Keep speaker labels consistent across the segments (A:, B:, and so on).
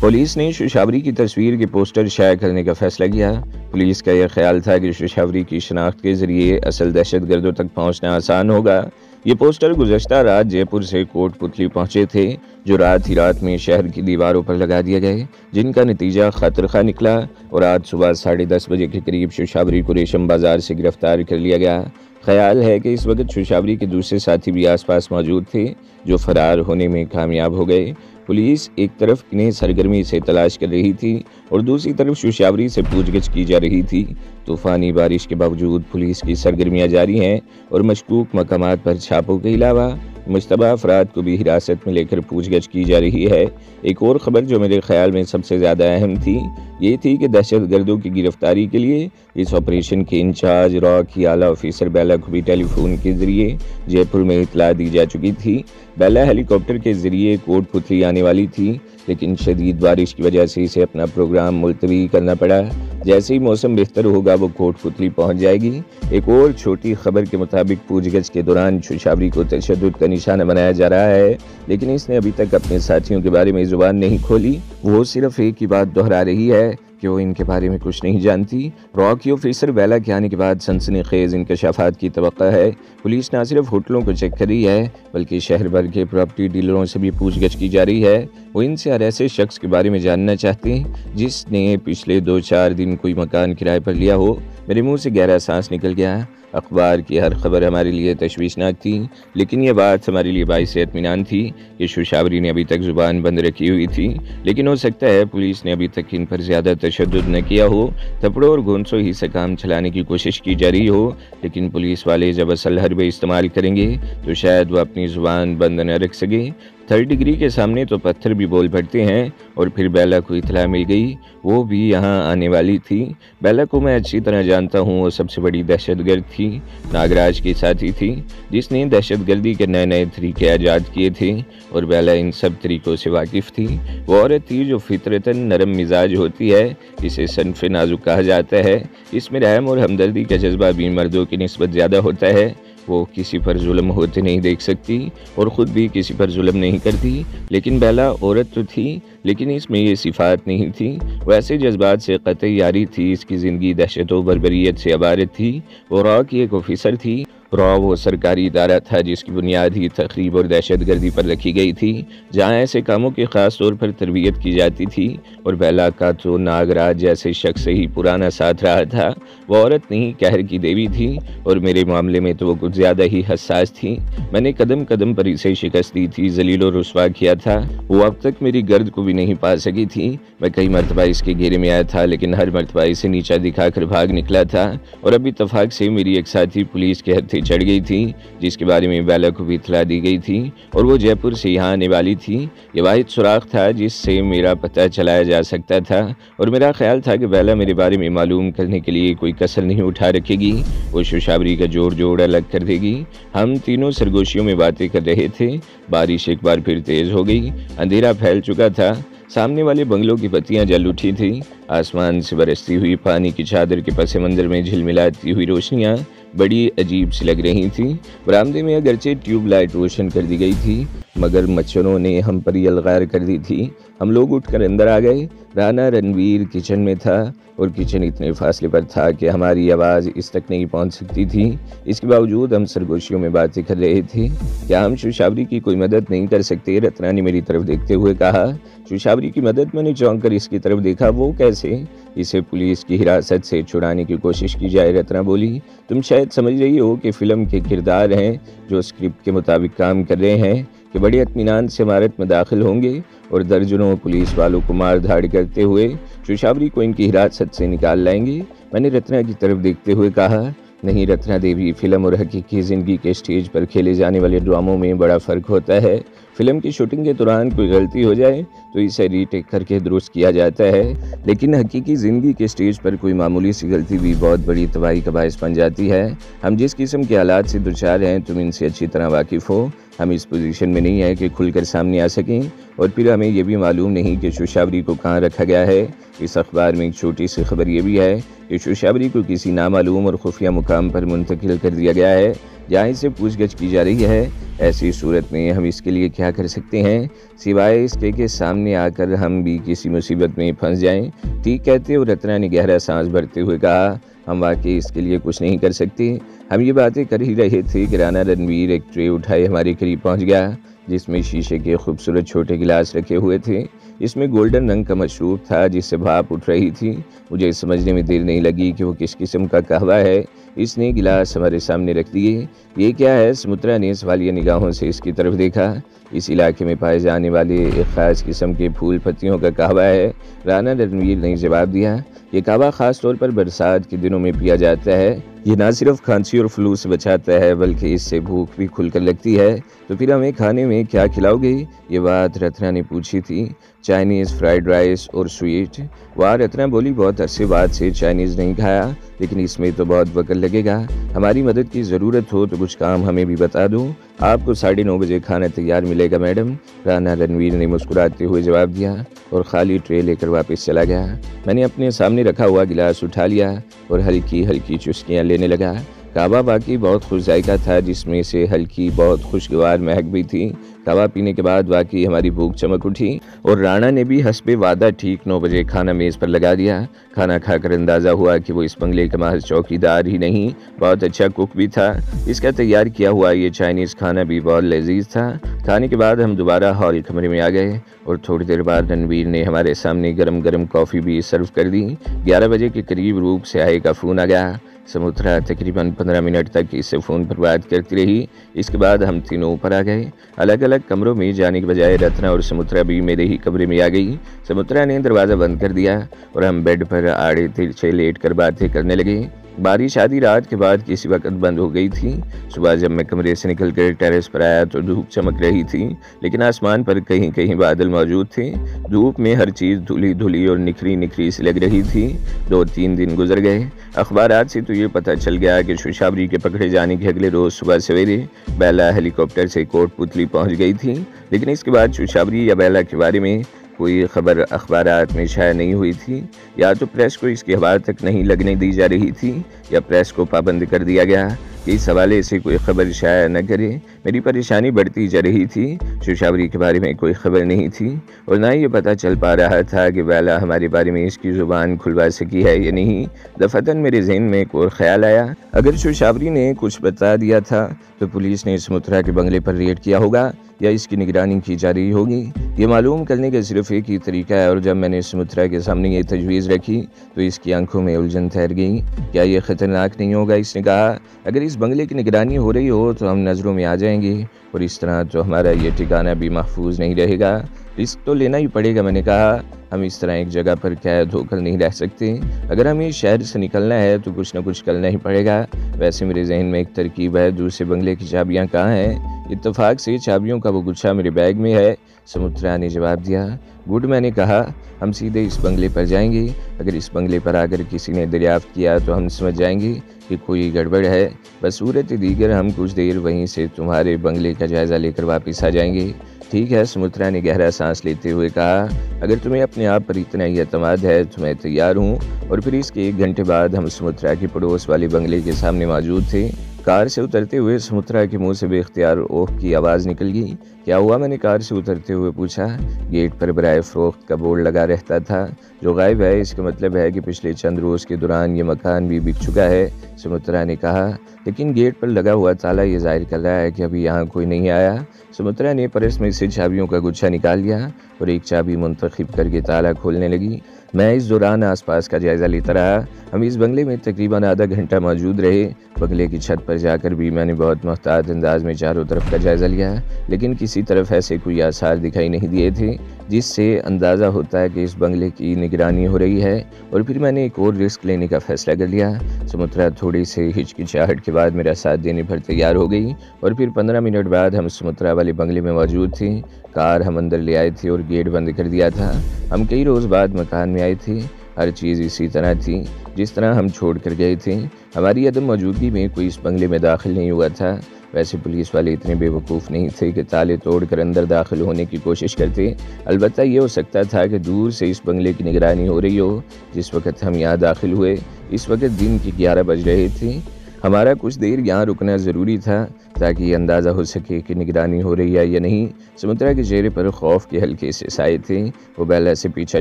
A: Police ने शोशावरी की तस्वीर के पोस्टर शाया करने का फैसला किया। पुलिस का यह ख्याल था कि शोशावरी की शनाख्त के जरिए असल दहशतगर्दों तक पहुंचना आसान होगा। ये पोस्टर गुज़श्ता रात जयपुर से कोटपुतली पहुंचे थे, जो रात ही रात में शहर की दीवारों पर लगा दिए गए, जिनका नतीजा खतरखा निकला और आज सुबह 10:30 बजे के करीब शोशावरी को रेशम बाजार से गिरफ्तार कर लिया गया। ख्याल है कि इस वक्त शोशावरी के दूसरे साथी भी आसपास मौजूद थे, जो फरार होने में कामयाब हो गए। पुलिस एक तरफ इन्हें सरगर्मी से तलाश कर रही थी और दूसरी तरफ शोशावरी से पूछगिछ की जा रही थी। तूफानी बारिश के बावजूद पुलिस की सरगर्मियां जारी हैं और मशकूक मकामात पर छापों के अलावा मुश्तबा अफराद को भी हिरासत में लेकर पूछगिछ की जा रही है। एक और ख़बर जो मेरे ख्याल में सबसे ज़्यादा अहम थी, ये थी कि दहशतगर्दों की गिरफ्तारी के लिए इस ऑपरेशन के इंचार्ज रॉ की आला ऑफिसर बेला को भी टेलीफोन के जरिए जयपुर में इतला दी जा चुकी थी। बेला हेलीकॉप्टर के जरिए कोटपुतली आने वाली थी, लेकिन शदीद बारिश की वजह से इसे अपना प्रोग्राम मुलतवी करना पड़ा। जैसे ही मौसम बेहतर होगा वो कोटपुतली पहुंच जाएगी। एक और छोटी खबर के मुताबिक पूछगिछ के दौरान शोशावरी को तशद्दुद का निशाना बनाया जा रहा है, लेकिन इसने अभी तक अपने साथियों के बारे में जुबान नहीं खोली। वो सिर्फ एक ही बात दोहरा रही है कि वो इनके बारे में कुछ नहीं जानती। रॉ की ऑफिसर बेला के आने के बाद सनसनीखेज इंकशाफात की तवक्का है। पुलिस न सिर्फ होटलों को चेक कर रही है, बल्कि शहर भर के प्रॉपर्टी डीलरों से भी पूछगिछ की जा रही है। वो इनसे हर ऐसे शख्स के बारे में जानना चाहते हैं जिसने पिछले 2-4 दिन कोई मकान किराए पर लिया हो। मेरे मुंह से गहरा सांस निकल गया। अखबार की हर खबर हमारे लिए तशवीशनाक थी, लेकिन यह बात हमारे लिए बाइस इत्मीनान थी कि शोशावरी ने अभी तक जुबान बंद रखी हुई थी। लेकिन हो सकता है पुलिस ने अभी तक इन पर ज़्यादा तशद्दुद न किया हो, थप्पड़ों और घूंसों ही से काम चलाने की कोशिश की जा रही हो। लेकिन पुलिस वाले जब असल हरबे इस्तेमाल करेंगे तो शायद वह अपनी जुबान बंद न रख सके। 3rd डिग्री के सामने तो पत्थर भी बोल पड़ते हैं। और फिर बेला को इतला मिल गई, वो भी यहाँ आने वाली थी। बेला को मैं अच्छी तरह जानता हूँ, वो सबसे बड़ी दहशतगर्द थी, नागराज की साथी थी, जिसने दहशतगर्दी के नए नए तरीके ईजाद किए थे और बेला इन सब तरीकों से वाकिफ़ थी। वो औरत थी जो फितरतन नरम मिजाज होती है, इसे सनफ़े नाजुक कहा जाता है। इसमें रहम और हमदर्दी का जज्बा भी मर्दों की निस्बत ज़्यादा होता है। वो किसी पर जुल्म होते नहीं देख सकती और ख़ुद भी किसी पर जुल्म नहीं करती। लेकिन बेला औरत तो थी, लेकिन इसमें ये सिफ़ात नहीं थी। वो ऐसे जज्बात से कतई यारी थी, इसकी ज़िंदगी दहशत व बर्बरियत से अबारत थी। वो रॉ की एक ऑफिसर थी। रॉ वो सरकारी इदारा था जिसकी बुनियाद ही तखरीब और दहशतगर्दी पर रखी गई थी, जहाँ ऐसे कामों की ख़ास तौर पर तरबियत की जाती थी। और बेला का तो नागराज जैसे शख्स से ही पुराना साथ रहा था। वो औरत नहीं, कहर की देवी थी और मेरे मामले में तो वो कुछ ज़्यादा ही हसास थी। मैंने कदम कदम पर इसे शिकस्त दी थी, जलील और रुस्वा किया था। वो अब तक मेरी गर्द को भी नहीं पा सकी थी। मैं कई मरतबा इसके घेरे में आया था, लेकिन हर मरतबा इसे नीचा दिखाकर भाग निकला था। और अब इत्तफाक से मेरी एक साथी पुलिस के हत्थे चढ़ गई थी, जिसके बारे में बेला को भी इतला दी गई थी और वो जयपुर से यहाँ आने वाली थी। ये वाहिद सुराख था जिससे मेरा पता चलाया जा सकता था और मेरा ख्याल था कि बेला मेरे बारे में मालूम करने के लिए कोई कसर नहीं उठा रखेगी। वो शोशावरी का जोड़ जोड़ अलग कर देगी। हम तीनों सरगोशियों में बातें कर रहे थे। बारिश एक बार फिर तेज़ हो गई। अंधेरा फैल चुका था। सामने वाले बंगलों की बत्तियां जल उठी थी। आसमान से बरसती हुई पानी की चादर के पस मंज़र में झिलमिलाती हुई रोशनियां बड़ी अजीब सी लग रही थी। बरामदे में अगरचे ट्यूबलाइट रोशन कर दी गई थी, मगर मच्छरों ने हम पर यलगार कर दी थी। हम लोग उठकर अंदर आ गए। राना रणवीर किचन में था और किचन इतने फासले पर था कि हमारी आवाज़ इस तक नहीं पहुंच सकती थी। इसके बावजूद हम सरगोशियों में बातें कर रहे थे। क्या हम शोशावरी की कोई मदद नहीं कर सकते? रत्ना ने मेरी तरफ देखते हुए कहा। शोशावरी की मदद? मैंने चौंक कर इसकी तरफ देखा। वो कैसे? इसे पुलिस की हिरासत से छुड़ाने की कोशिश की जाए, रत्ना बोली। तुम शायद समझ रही हो कि फ़िल्म के किरदार हैं जो स्क्रिप्ट के मुताबिक काम कर रहे हैं कि बड़े इत्मीनान से इमारत में दाखिल होंगे और दर्जनों पुलिस वालों को मार धाड़ करते हुए शोशावरी को इनकी हिरासत से निकाल लाएंगे। मैंने रत्ना की तरफ देखते हुए कहा। नहीं रत्ना देवी, फिल्म और हकीकी ज़िंदगी के स्टेज पर खेले जाने वाले ड्रामों में बड़ा फ़र्क होता है। फिल्म की शूटिंग के दौरान कोई गलती हो जाए तो इसे रीटेक करके दुरुस्त किया जाता है, लेकिन हकीकी ज़िंदगी के स्टेज पर कोई मामूली सी गलती भी बहुत बड़ी तबाही का बायस बन जाती है। हम जिस किस्म के हालात से दुचार हैं तुम इनसे अच्छी तरह वाकिफ़ हो। हम इस पोजीशन में नहीं है कि खुलकर सामने आ सकें, और फिर हमें यह भी मालूम नहीं कि शोशावरी को कहाँ रखा गया है। इस अखबार में एक छोटी सी खबर यह भी है कि शोशावरी को किसी नामालूम और खुफिया मुकाम पर मुंतकिल कर दिया गया है, जहाँ इससे पूछगछ की जा रही है। ऐसी सूरत में हम इसके लिए क्या कर सकते हैं, सिवाय इसके कि सामने आकर हम भी किसी मुसीबत में फंस जाएं। ठीक कहते हुए रत्ना ने गहरा सांस भरते हुए कहा, हम वाकई इसके लिए कुछ नहीं कर सकते। हम ये बातें कर ही रहे थे कि राणा रणवीर एक ट्रे उठाए हमारे करीब पहुंच गया, जिसमें शीशे के खूबसूरत छोटे गिलास रखे हुए थे। इसमें गोल्डन रंग का मशरूब था जिससे भाप उठ रही थी। मुझे समझने में देर नहीं लगी कि वो किस किस्म का कहवा है। इसने गिलास हमारे सामने रख दिए। ये क्या है? समुद्रा ने सवालिया निगाहों से इसकी तरफ देखा। इस इलाके में पाए जाने वाले एक ख़ास किस्म के फूल पत्तियों का कहवा है, राणा रणवीर ने जवाब दिया। ये कहवा ख़ास तौर पर बरसात के दिनों में पिया जाता है। ये ना सिर्फ खांसी और फ्लू से बचाता है, बल्कि इससे भूख भी खुलकर लगती है। तो फिर हमें खाने में क्या खिलाओगे? ये बात रत्ना ने पूछी थी। चाइनीज़ फ्राइड राइस और स्वीट। वाह, रत्ना बोली, बहुत अरसे बाद से चाइनीज़ नहीं खाया, लेकिन इसमें तो बहुत वक्त लगेगा। हमारी मदद की ज़रूरत हो तो कुछ काम हमें भी बता दो। आपको 9:30 बजे खाना तैयार मिलेगा मैडम, राणा रणवीर ने मुस्कुराते हुए जवाब दिया और खाली ट्रे लेकर वापस चला गया। मैंने अपने सामने रखा हुआ गिलास उठा लिया और हल्की हल्की चुस्कियाँ लेने लगा। कहवा बाकी बहुत खुश जायका था, जिसमें से हल्की बहुत खुशगवार महक भी थी। कहवा पीने के बाद वाकई हमारी भूख चमक उठी और राणा ने भी हस्बे वादा ठीक 9 बजे खाना मेज़ पर लगा दिया। खाना खाकर अंदाज़ा हुआ कि वो इस बंगले का महज चौकीदार ही नहीं, बहुत अच्छा कुक भी था। इसका तैयार किया हुआ ये चाइनीज़ खाना भी बहुत लजीज था। खाने के बाद हम दोबारा हॉल कमरे में आ गए और थोड़ी देर बाद रणवीर ने हमारे सामने गरम गरम कॉफ़ी भी सर्व कर दी। 11 बजे के करीब रूप से आए का फ़ोन आ गया। समुद्रा तकरीबन 15 मिनट तक इससे फ़ोन पर बात करती रही। इसके बाद हम तीनों ऊपर आ गए। अलग अलग कमरों में जाने के बजाय रत्ना और समुद्रा भी मेरे ही कमरे में आ गई। समुद्रा ने दरवाज़ा बंद कर दिया और हम बेड पर आड़े तिरछे लेट कर बातें करने लगे। बारिश आधी रात के बाद किसी वक्त बंद हो गई थी। सुबह जब मैं कमरे से निकलकर टेरेस पर आया तो धूप चमक रही थी, लेकिन आसमान पर कहीं कहीं बादल मौजूद थे। धूप में हर चीज़ धुली धुली और निखरी निखरी सी लग रही थी। 2-3 दिन गुजर गए। अखबारात से तो ये पता चल गया कि शोशावरी के पकड़े जाने के अगले रोज़ सुबह सवेरे बेला हेलीकॉप्टर से कोटपुतली पहुंच गई थी, लेकिन इसके बाद शोशावरी या बेला के बारे में कोई खबर अखबारात में शाया नहीं हुई थी। या तो प्रेस को इसकी हवा तक नहीं लगने दी जा रही थी, या प्रेस को पाबंद कर दिया गया कि इस हवाले से कोई खबर शाया न करे। मेरी परेशानी बढ़ती जा रही थी। शोशावरी के बारे में कोई खबर नहीं थी और ना ही ये पता चल पा रहा था कि बेला हमारे बारे में इसकी ज़ुबान खुलवा सकी है या नहीं। दफतन मेरे जहन में एक और ख्याल आया, अगर शोशावरी ने कुछ बता दिया था तो पुलिस ने समुद्रा के बंगले पर रेड किया होगा या इसकी निगरानी की जा रही होगी। ये मालूम करने का सिर्फ एक ही तरीका है, और जब मैंने समुद्रा के सामने ये तजवीज़ रखी तो इसकी आंखों में उलझन ठहर गई। क्या ये ख़तरनाक नहीं होगा? इसने कहा, अगर इस बंगले की निगरानी हो रही हो तो हम नज़रों में आ जाएंगे और इस तरह तो हमारा ये ठिकाना भी महफूज नहीं रहेगा। रिस्क तो लेना ही पड़ेगा। मैंने कहा, हम इस तरह एक जगह पर कैद होकर नहीं रह सकते। अगर हमें इस शहर से निकलना है तो कुछ न कुछ करना ही पड़ेगा। वैसे मेरे जहन में एक तरकीब है। दूसरे बंगले की चाबियाँ कहाँ हैं? इत्तेफाक से चाबियों का वो गुच्छा मेरे बैग में है, समुद्रा ने जवाब दिया। गुड, मैंने कहा, हम सीधे इस बंगले पर जाएंगे। अगर इस बंगले पर आकर किसी ने दरियाफ्त किया तो हम समझ जाएंगे कि कोई गड़बड़ है। बस सूरत दीगर हम कुछ देर वहीं से तुम्हारे बंगले का जायज़ा लेकर वापस आ जाएंगे। ठीक है, समुद्रा ने गहरा सांस लेते हुए कहा, अगर तुम्हें अपने आप पर इतना ही एतमाद है तो मैं तैयार हूँ। और फिर इसके 1 घंटे बाद हम समुद्रा के पड़ोस वाले बंगले के सामने मौजूद थे। कार से उतरते हुए समुद्रा के मुंह से बेख्तियार ओह की आवाज़ निकल गई। क्या हुआ? मैंने कार से उतरते हुए पूछा। गेट पर बराए फ़रोख्त का बोर्ड लगा रहता था जो गायब है। इसका मतलब है कि पिछले चंद रोज़ के दौरान ये मकान भी बिक चुका है, समुद्रा ने कहा। लेकिन गेट पर लगा हुआ ताला ये जाहिर कर रहा है कि अभी यहाँ कोई नहीं आया। समुद्रा ने पर्स में से चाबियों का गुच्छा निकाल लिया और एक चाबी मुंतखब करके ताला खोलने लगी। मैं इस दौरान आसपास का जायज़ा लेता रहा। हम इस बंगले में तकरीबन आधा घंटा मौजूद रहे। बंगले की छत पर जाकर भी मैंने बहुत मोहतात अंदाज में चारों तरफ का जायज़ा लिया, लेकिन किसी तरफ ऐसे कोई आसार दिखाई नहीं दिए थे जिससे अंदाज़ा होता है कि इस बंगले की निगरानी हो रही है। और फिर मैंने एक और रिस्क लेने का फ़ैसला कर लिया। समुद्रा थोड़ी से हिचकिचाहट के बाद मेरा साथ देने पर तैयार हो गई और फिर 15 मिनट बाद हम समुद्रा वाले बंगले में मौजूद थे। कार हम अंदर ले आए थे और गेट बंद कर दिया था। हम कई रोज़ बाद मकान में आए थे। हर चीज़ इसी तरह थी जिस तरह हम छोड़ कर गए थे। हमारी अदम मौजूदगी में कोई इस बंगले में दाखिल नहीं हुआ था। वैसे पुलिस वाले इतने बेवकूफ़ नहीं थे कि ताले तोड़कर अंदर दाखिल होने की कोशिश करते। अलबत्ता ये हो सकता था कि दूर से इस बंगले की निगरानी हो रही हो। जिस वक्त हम यहाँ दाखिल हुए इस वक्त दिन के 11 बज रहे थे। हमारा कुछ देर यहाँ रुकना ज़रूरी था ताकि ये अंदाज़ा हो सके कि निगरानी हो रही है या नहीं। सुमित्रा के चेहरे पर खौफ के हल्के से साए थे। वो बेला से पीछा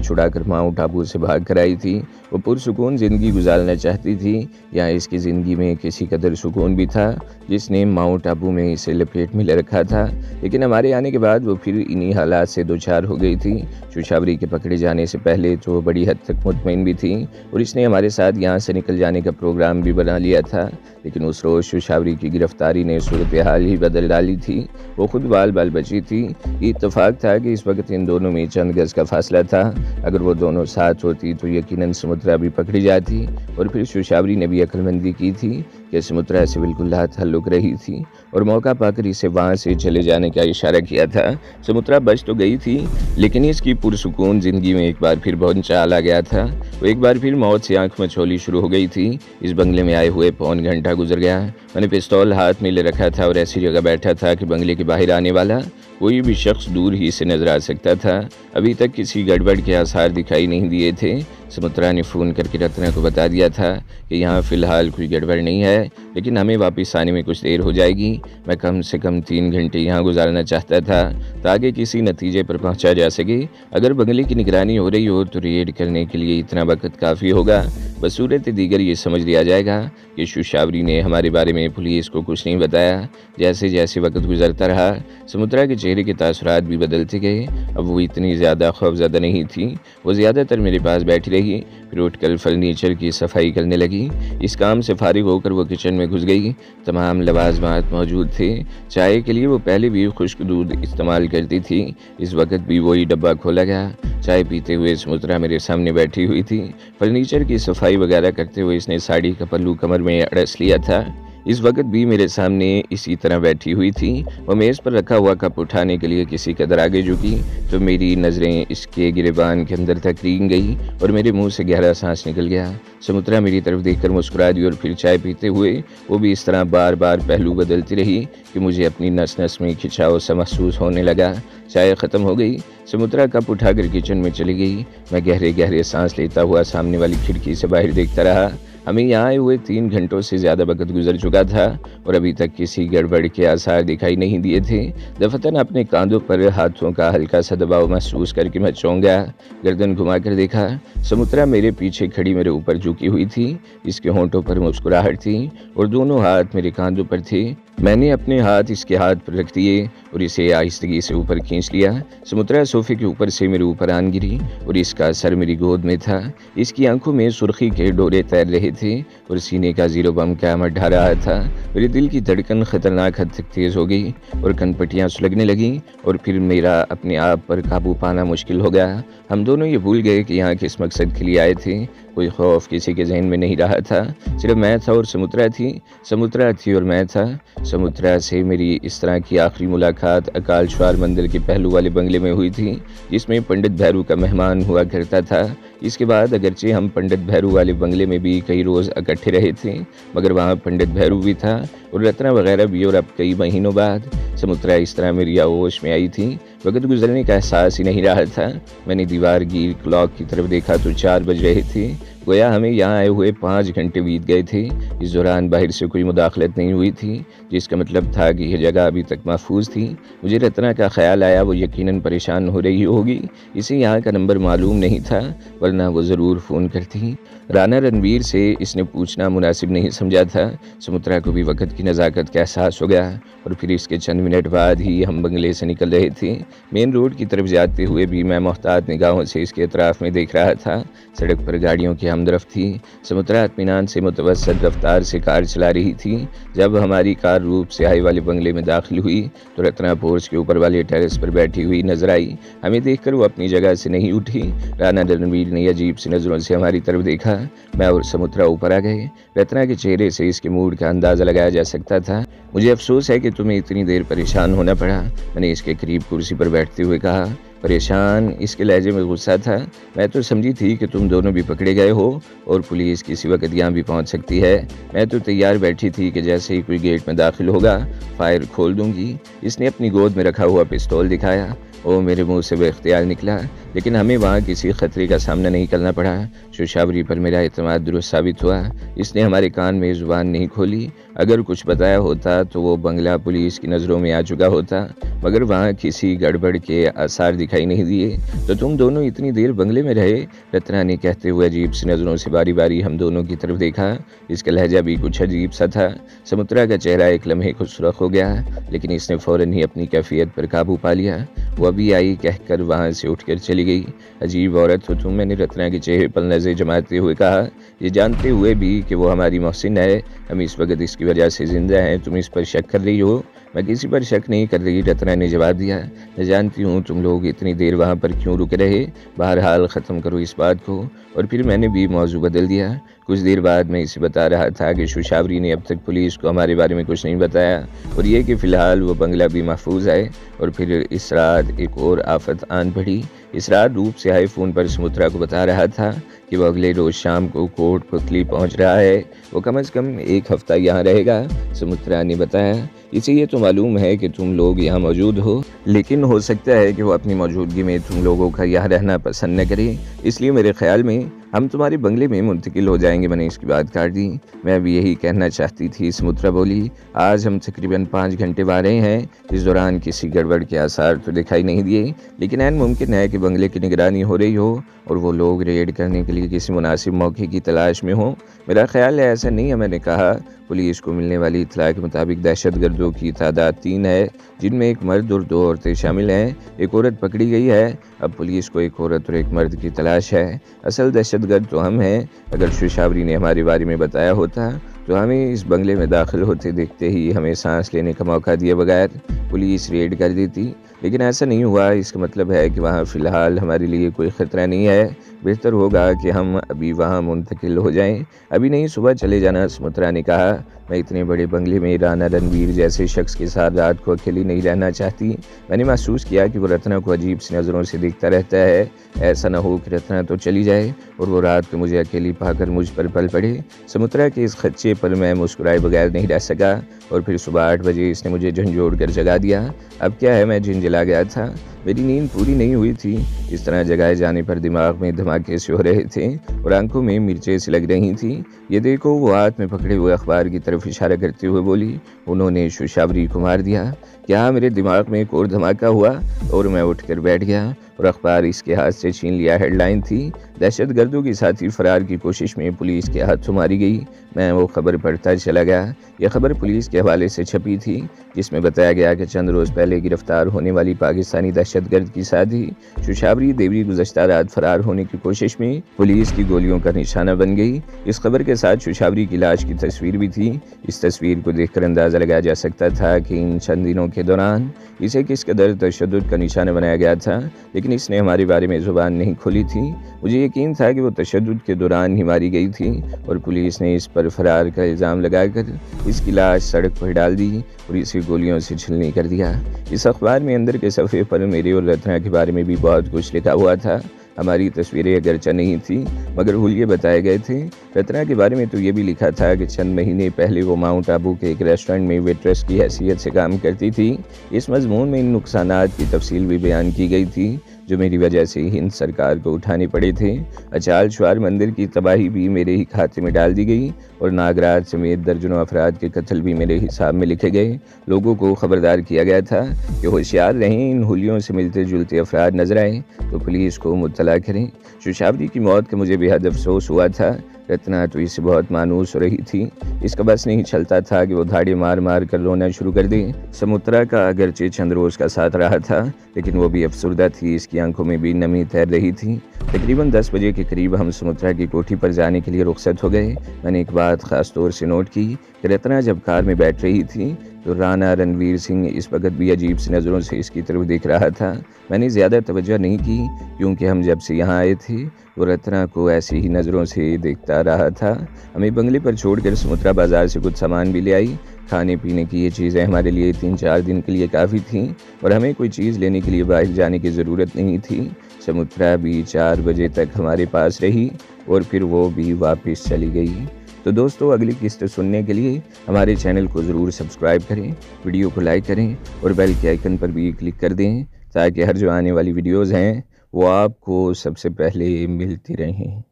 A: छुड़ाकर माउंट आबू से भाग कर आई थी। वो पुरसुकून ज़िंदगी गुजारना चाहती थी। यहाँ इसकी ज़िंदगी में किसी कदर सुकून भी था जिसने माउंट आबू में इसे लपेट में ले रखा था। लेकिन हमारे आने के बाद वो फिर इन्हीं हालात से दो चार हो गई थी। शौशावरी के पकड़े जाने से पहले तो वो बड़ी हद तक मुतमईन भी थी और इसने हमारे साथ यहाँ से निकल जाने का प्रोग्राम भी बना लिया था। लेकिन उस रोज़ शौशावरी की गिरफ्तारी ने सूरत हाल ही बदल डाली थी। वो खुद बाल बाल बची थी। इत्तेफाक था कि इस वक्त इन दोनों में चंद गज का फासला था। अगर वो दोनों साथ होती तो यकीनन सुमित्रा भी पकड़ी जाती। और फिर शौशावरी ने भी अक्लमंदी की थी कि सुमित्रा से बिल्कुल ताल्लुक रही थी और मौका पाकर इसे वहाँ से चले जाने का इशारा किया था। सुमित्रा बच तो गई थी लेकिन इसकी पुरसुकून ज़िंदगी में एक बार फिर बहुत चाल आ गया था। वो एक बार फिर मौत से आंख मचोली शुरू हो गई थी। इस बंगले में आए हुए पौन घंटा गुजर गया। मैंने पिस्तौल हाथ में ले रखा था और ऐसी जगह बैठा था कि बंगले के बाहर आने वाला कोई भी शख्स दूर ही से नजर आ सकता था। अभी तक किसी गड़बड़ के आसार दिखाई नहीं दिए थे। सुमित्रा ने फ़ोन करके रत्ना को बता दिया था कि यहाँ फ़िलहाल कोई गड़बड़ नहीं है लेकिन हमें वापस आने में कुछ देर हो जाएगी। मैं कम से कम 3 घंटे यहाँ गुजारना चाहता था ताकि किसी नतीजे पर पहुँचा जा सके। अगर बंगले की निगरानी हो रही हो तो रेड करने के लिए इतना वक्त काफ़ी होगा। बसूरत दीगर ये समझ लिया जाएगा कि शौशावरी ने हमारे बारे में पुलिस को कुछ नहीं बताया। जैसे जैसे वक्त गुजरता रहा सुमित्रा के चेहरे के तासुरात भी बदलते गए। अब वो इतनी ज़्यादा खौफज़दा नहीं थी। वो ज़्यादातर मेरे पास बैठी रही। फिर उठकर फर्नीचर की सफाई करने लगी। इस काम से फारिग होकर वो किचन में घुस गई। तमाम लवाजमात मौजूद थे। चाय के लिए वो पहले भी खुश्क दूध इस्तेमाल करती थी। इस वक्त भी वही डब्बा खोला गया। चाय पीते हुए सुमित्रा मेरे सामने बैठी हुई थी। फर्नीचर की सफाई वगैरह करते हुए इसने साड़ी का पल्लू कमर में अड़स लिया था। इस वक्त भी मेरे सामने इसी तरह बैठी हुई थी। वो मेज़ पर रखा हुआ कप उठाने के लिए किसी कदर आगे झुकी तो मेरी नज़रें इसके गिरेबान के अंदर तक रींग गई और मेरे मुंह से गहरा सांस निकल गया। सुमित्रा मेरी तरफ देखकर मुस्कुरा दी और फिर चाय पीते हुए वो भी इस तरह बार बार पहलू बदलती रही कि मुझे अपनी नस नस में खिंचाव सा महसूस होने लगा। चाय ख़त्म हो गई। सुमित्रा कप उठाकर किचन में चली गई। मैं गहरे गहरे सांस लेता हुआ सामने वाली खिड़की से बाहर देखता रहा। हमें यहाँ आए हुए 3 घंटों से ज़्यादा वक्त गुजर चुका था और अभी तक किसी गड़बड़ के आसार दिखाई नहीं दिए थे। दफतन अपने कांधों पर हाथों का हल्का सा दबाव महसूस करके मैं चौंक गया। गर्दन घुमाकर देखा सुमित्रा मेरे पीछे खड़ी मेरे ऊपर झुकी हुई थी। इसके होंठों पर मुस्कुराहट थी और दोनों हाथ मेरे कांधों पर थे। मैंने अपने हाथ इसके हाथ पर रख दिए और इसे आहिस्तगी से ऊपर खींच लिया। सुमित्रा सोफे के ऊपर से मेरे ऊपर आन गिरी और इसका सर मेरी गोद में था। इसकी आंखों में सुर्खी के डोरे तैर रहे थे और सीने का जीरो बम कैमर ढा रहा था। मेरे दिल की धड़कन खतरनाक हद तक तेज हो गई और कनपट्टियां सुलगने लगी और फिर मेरा अपने आप पर काबू पाना मुश्किल हो गया। हम दोनों ये भूल गए कि यहाँ किस मकसद के लिए आए थे। कोई खौफ किसी के जहन में नहीं रहा था। सिर्फ मैं था और समुद्रा थी और मैं था। समुद्रा से मेरी इस तरह की आखिरी मुलाकात अकाल श्वार मंदिर के पहलू वाले बंगले में हुई थी जिसमें पंडित भैरू का मेहमान हुआ करता था। इसके बाद अगरचे हम पंडित भैरू वाले बंगले में भी कई रोज़ इकट्ठे रहे थे मगर वहाँ पंडित भैरू भी था और रत्ना वगैरह भी। और अब कई महीनों बाद समुद्रा इस तरह मेरी आगोश में आई थी। वक्त गुजरने का एहसास ही नहीं रहा था। मैंने दीवार गिर क्लॉक की तरफ देखा तो 4 बज रहे थे। गोया हमें यहाँ आए हुए 5 घंटे बीत गए थे। इस दौरान बाहर से कोई मुदाखलत नहीं हुई थी जिसका मतलब था कि यह जगह अभी तक महफूज थी। मुझे रत्ना का ख्याल आया वो यकीनन परेशान हो रही होगी। इसे यहाँ का नंबर मालूम नहीं था वरना वो ज़रूर फ़ोन करती। राना रणवीर से इसने पूछना मुनासिब नहीं समझा था। सुमित्रा को भी वक्त की नज़ाकत का एहसास हो गया और फिर इसके चंद मिनट बाद ही हम बंगले से निकल रहे थे। मेन रोड की तरफ जाते हुए भी मैं मोहतात निगाहों से इसके अतराफ़ में देख रहा था। सड़क पर गाड़ियों की हमदरफ थी। समुद्रा इत्मीनान से मुतवस्सित रफ्तार से कार चला रही थी। जब हमारी कार रूप से आए वाले बंगले में दाखिल हुई तो रत्ना पोर्च के ऊपर वाले टेरेस पर बैठी हुई नजर आई। हमें देखकर वो अपनी जगह से नहीं उठी। राना रणवीर ने अजीब सी नज़रों से हमारी तरफ देखा। मैं और समुद्रा ऊपर आ गए। रत्ना के चेहरे से इसके मूड का अंदाज़ा लगाया जा सकता था। मुझे अफसोस है कि तुम्हें इतनी देर परेशान होना पड़ा। मैंने इसके करीब कुर्सी पर बैठते हुए कहा। परेशान, इसके लहजे में गुस्सा था। मैं तो समझी थी कि तुम दोनों भी पकड़े गए हो और पुलिस किसी वक्त यहाँ भी पहुँच सकती है। मैं तो तैयार बैठी थी कि जैसे ही कोई गेट में दाखिल होगा फायर खोल दूंगी। इसने अपनी गोद में रखा हुआ पिस्तौल दिखाया। वो मेरे मुंह से बेख्तियार निकला, लेकिन हमें वहाँ किसी खतरे का सामना नहीं करना पड़ा। शोशावरी पर मेरा एतमाद दुरुस्त साबित हुआ। इसने हमारे कान में जुबान नहीं खोली। अगर कुछ बताया होता तो वो बंगला पुलिस की नज़रों में आ चुका होता, मगर वहाँ किसी गड़बड़ के आसार दिखाई नहीं दिए। तो तुम दोनों इतनी देर बंगले में रहे? रत्ना ने कहते हुए अजीब सी नज़रों से बारी बारी हम दोनों की तरफ देखा। इसका लहजा भी कुछ अजीब सा था। समुद्रा का चेहरा एक लम्हे को सुर्ख हो गया, लेकिन इसने फ़ौरन ही अपनी कैफियत पर काबू पा लिया। वो अभी आई कहकर वहाँ से उठकर चली गई। अजीब औरत हो तुम, मैंने रत्ना के चेहरे पर नज़र जमाते हुए कहा, ये जानते हुए भी कि वो हमारी मोहसिन है। हम इस वक्त इसकी वजह से जिंदा हैं। तुम इस पर शक कर रही हो? मैं किसी पर शक नहीं कर रही, रत्ना ने जवाब दिया। मैं जानती हूँ तुम लोग इतनी देर वहाँ पर क्यों रुके रहे। बहरहाल ख़त्म करो इस बात को। और फिर मैंने भी मौजू बदल दिया। कुछ देर बाद मैं इसे बता रहा था कि शोशावरी ने अब तक पुलिस को हमारे बारे में कुछ नहीं बताया, और ये कि फ़िलहाल वो बंगला भी महफूज है। और फिर इस रात एक और आफत आन पड़ी। इस रात रूप से आए फ़ोन पर समुद्रा को बता रहा था कि वो अगले रोज़ शाम को कोट पुतली पहुंच रहा है। वो कम से कम एक हफ्ता यहाँ रहेगा, समुद्रा ने बताया। इसे ये तो मालूम है कि तुम लोग यहाँ मौजूद हो, लेकिन हो सकता है कि वो अपनी मौजूदगी में तुम लोगों का यहाँ रहना पसंद न करे। इसलिए मेरे ख्याल में हम तुम्हारे बंगले में मुंतकिल हो जाएंगे। मैंने इसकी बात काट दी। मैं भी यही कहना चाहती थी, समुद्रा बोली। आज हम तकरीबन 5 घंटे बाद रहे हैं। इस दौरान किसी गड़बड़ के आसार तो दिखाई नहीं दिए, लेकिन ऐन मुमकिन है कि बंगले की निगरानी हो रही हो और वो लोग रेड करने के लिए किसी मुनासिब मौके की तलाश में हो। मेरा ख्याल है ऐसा नहीं है, मैंने कहा। पुलिस को मिलने वाली इत्तला के मुताबिक दहशतगर्दों की तादाद 3 है, जिनमें एक मर्द और 2 औरतें शामिल हैं। एक औरत पकड़ी गई है। अब पुलिस को एक औरत और एक मर्द की तलाश है। असल दहशतगर्द तो हम हैं। अगर शोशावरी ने हमारे बारे में बताया होता तो हमें इस बंगले में दाखिल होते देखते ही हमें सांस लेने का मौका दिए बगैर पुलिस रेड कर देती, लेकिन ऐसा नहीं हुआ। इसका मतलब है कि वहाँ फ़िलहाल हमारे लिए कोई ख़तरा नहीं है। बेहतर होगा कि हम अभी वहाँ मुंतकिल हो जाएं। अभी नहीं, सुबह चले जाना, समुद्रा ने कहा। मैं इतने बड़े बंगले में राना रणवीर जैसे शख्स के साथ रात को अकेली नहीं रहना चाहती। मैंने महसूस किया कि वो रत्ना को अजीब सी नज़रों से देखता रहता है। ऐसा न हो कि रत्ना तो चली जाए और वो रात को मुझे अकेली पाकर मुझ पर पल पड़े। समुद्रा के इस खदशे पर मैं मुस्कुराए बगैर नहीं रह सका, और फिर सुबह 8 बजे इसने मुझे झंझोड़ कर जगा दिया। अब क्या है, मैं झिंझला गया था। मेरी नींद पूरी नहीं हुई थी। इस तरह जगाए जाने पर दिमाग में धमाके से हो रहे थे और आंखों में मिर्चें सी लग रही थी। ये देखो, वो हाथ में पकड़े हुए अखबार की तरफ इशारा करते हुए बोली। उन्होंने शोशावरी को मार दिया। क्या? मेरे दिमाग में एक और धमाका हुआ और मैं उठकर बैठ गया और अखबार इसके हाथ से छीन लिया। हेडलाइन थी, दहशतगर्दों के साथी फरार की कोशिश में पुलिस के हाथों मारी गई। मैं वो खबर पढ़ता चला गया। यह खबर पुलिस के हवाले से छपी थी, जिसमें बताया गया कि चंद रोज़ पहले गिरफ्तार होने वाली पाकिस्तानी दहशतगर्द की साथी शोशावरी देवी गुज़श्ता रात फरार होने की कोशिश में पुलिस की गोलियों का निशाना बन गई। इस खबर के साथ शोशावरी की लाश की तस्वीर भी थी। इस तस्वीर को देखकर अंदाज़ा लगाया जा सकता था कि इन चंद दिनों के दौरान इसे किस कदर तशद्दुद का निशाना बनाया गया था, लेकिन इसने हमारे बारे में ज़ुबान नहीं खोली थी। मुझे यकीन था कि वो तशद्दुद के दौरान ही मारी गई थी और पुलिस ने इस पर फरार का इल्ज़ाम लगाकर इसकी लाश सड़क पर डाल दी और इसे गोलियों से छलनी कर दिया। इस अखबार में अंदर के सफ़े पर मेरे और रत्ना के बारे में भी बहुत कुछ लिखा हुआ था। हमारी तस्वीरें अगरचा नहीं थी, मगर हुलिये बताए गए थे। रत्ना के बारे में तो ये भी लिखा था कि चंद महीने पहले वो माउंट आबू के एक रेस्टोरेंट में वेट्रेस की हैसियत से काम करती थी। इस मजमून में इन नुकसानात की तफसील भी बयान की गई थी जो मेरी वजह से हिंद सरकार को उठाने पड़े थे। अचाल शुआर मंदिर की तबाही भी मेरे ही खाते में डाल दी गई और नागराज समेत दर्जनों अफराद के कत्ल भी मेरे हिसाब में लिखे गए। लोगों को खबरदार किया गया था कि होशियार रहें, इन हुलियों से मिलते जुलते अफराद नजर आए तो पुलिस को मुत्तला करें। शोशावरी की मौत का मुझे बेहद अफसोस हुआ था। रत्ना तो इससे बहुत मानूस हो रही थी। इसका बस नहीं चलता था कि वो धाड़े मार मार कर रोना शुरू कर दे। समुद्रा का अगरचे चंद रोज का साथ रहा था, लेकिन वो भी अफसुर्दा थी। इसकी आंखों में भी नमी तैर रही थी। तकरीबन 10 बजे के करीब हम समुद्रा की कोठी पर जाने के लिए रुखसत हो गए। मैंने एक बात खास तौर से नोट की कि रत्ना जब कार में बैठ रही थी तो राना रणवीर सिंह इस वक्त भी अजीब सी नज़रों से इसकी तरफ देख रहा था। मैंने ज़्यादा तवज्जो नहीं की क्योंकि हम जब से यहाँ आए थे वो रत्ना को ऐसी ही नज़रों से देखता रहा था। हमें बंगले पर छोड़कर समुद्रा बाजार से कुछ सामान भी ले आई। खाने पीने की ये चीज़ें हमारे लिए 3-4 दिन के लिए काफ़ी थीं और हमें कोई चीज़ लेने के लिए बाहर जाने की ज़रूरत नहीं थी। समुद्रा भी 4 बजे तक हमारे पास रही और फिर वो भी वापस चली गई। तो दोस्तों, अगली किस्त सुनने के लिए हमारे चैनल को ज़रूर सब्सक्राइब करें, वीडियो को लाइक करें और बेल के आइकन पर भी क्लिक कर दें ताकि हर जो आने वाली वीडियोज़ हैं वो आपको सबसे पहले मिलती रहें।